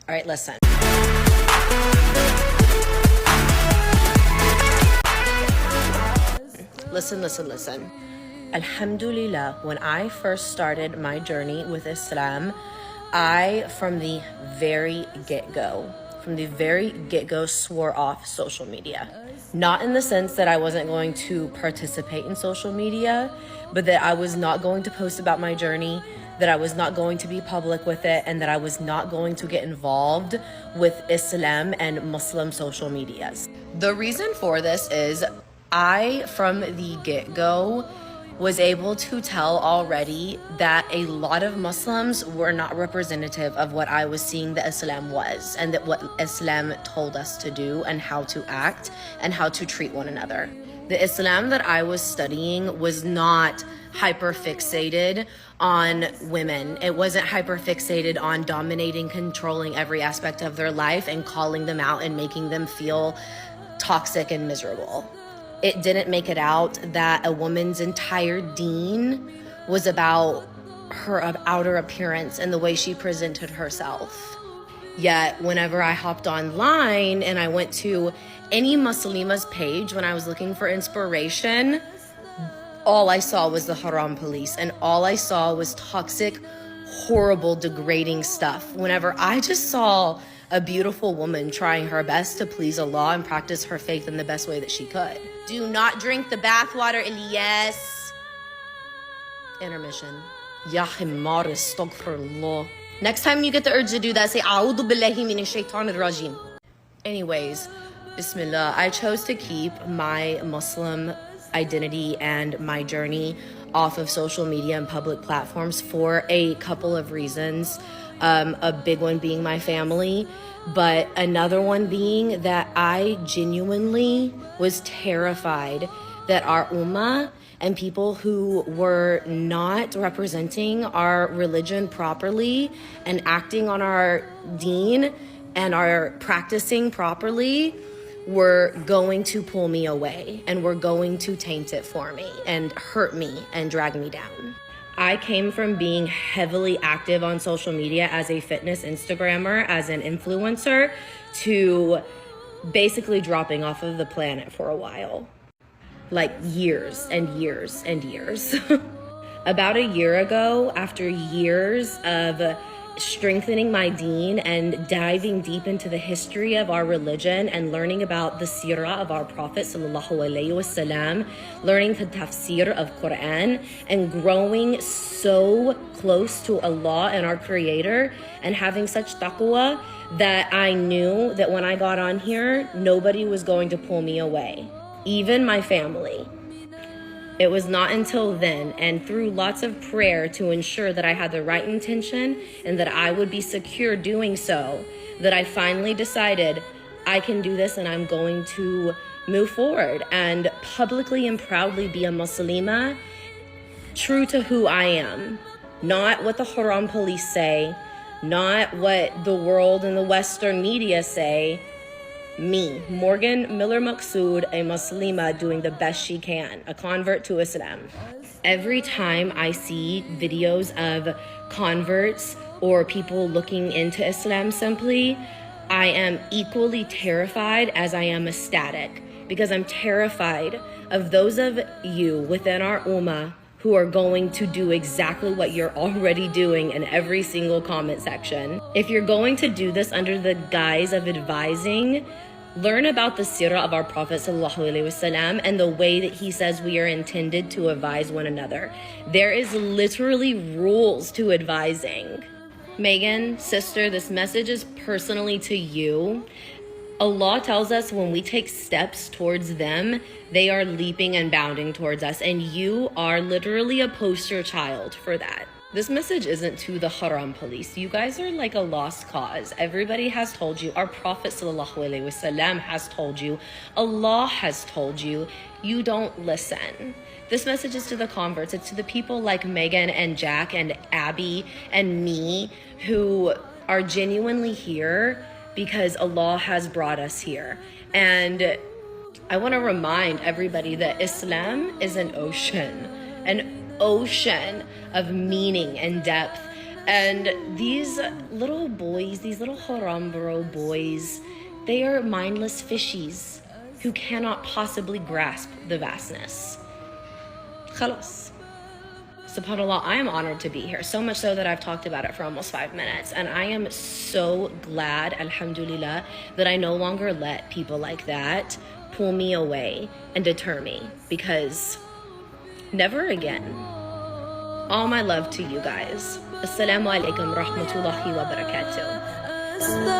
All right, listen. Listen. Alhamdulillah, when I first started my journey with Islam, I, from the very get-go, swore off social media. Not in the sense that I wasn't going to participate in social media, but that I was not going to post about my journey, that I was not going to be public with it, and that I was not going to get involved with Islam and Muslim social medias. The reason for this is I, from the get-go, was able to tell already that a lot of Muslims were not representative of what I was seeing that Islam was, and that what Islam told us to do and how to act and how to treat one another. The Islam that I was studying was not hyper-fixated on women. It wasn't hyper-fixated on dominating, controlling every aspect of their life and calling them out and making them feel toxic and miserable. It didn't make it out that a woman's entire deen was about her outer appearance and the way she presented herself. Yet, whenever I hopped online and I went to any Muslima's page when I was looking for inspiration, all I saw was the haram police, and all I saw was toxic, horrible, degrading stuff. Whenever I just saw a beautiful woman trying her best to please Allah and practice her faith in the best way that she could. Do not drink the bathwater, Ilyas. Intermission. Ya himar, astaghfirullah. Next time you get the urge to do that, say, A'udhu billahi minash shaitanir rajim. Anyways, Bismillah, I chose to keep my Muslim identity and my journey off of social media and public platforms for a couple of reasons. A big one being my family, but another one being that I genuinely was terrified that our ummah and people who were not representing our religion properly and acting on our deen and are practicing properly were going to pull me away and were going to taint it for me and hurt me and drag me down. I came from being heavily active on social media as a fitness Instagrammer, as an influencer, to basically dropping off of the planet for a while. Like years and years and years. About a year ago, after years of strengthening my deen and diving deep into the history of our religion and learning about the seerah of our Prophet sallallahu alaihi wasallam, learning the tafsir of Quran, and growing so close to Allah and our Creator, and having such taqwa that I knew that when I got on here, nobody was going to pull me away, even my family. It was not until then, and through lots of prayer to ensure that I had the right intention and that I would be secure doing so, that I finally decided I can do this and I'm going to move forward and publicly and proudly be a Muslima, true to who I am. Not what the haram police say, not what the world and the Western media say. Me, Morgan Miller Maqsood, a Muslima doing the best she can, a convert to Islam. Every time I see videos of converts or people looking into Islam simply, I am equally terrified as I am ecstatic, because I'm terrified of those of you within our ummah who are going to do exactly what you're already doing in every single comment section. If you're going to do this under the guise of advising, learn about the seerah of our Prophet ﷺ and the way that he says we are intended to advise one another. There is literally rules to advising. Megan, sister, this message is personally to you. Allah tells us when we take steps towards them, they are leaping and bounding towards us, and you are literally a poster child for that. This message isn't to the haram police. You guys are like a lost cause. Everybody has told you. Our Prophet ﷺ has told you. Allah has told you. You don't listen. This message is to the converts. It's to the people like Megan and Jack and Abby and me who are genuinely here because Allah has brought us here. And I want to remind everybody that Islam is an ocean of meaning and depth And these little boys, these little haram bro boys, they are mindless fishies who cannot possibly grasp the vastness. Khalas. SubhanAllah, I am honored to be here, so much so that I've talked about it for almost 5 minutes. And I am so glad, alhamdulillah, that I no longer let people like that pull me away and deter me, because never again. All my love to you guys. Assalamu alaikum rahmatullahi wa barakatuh.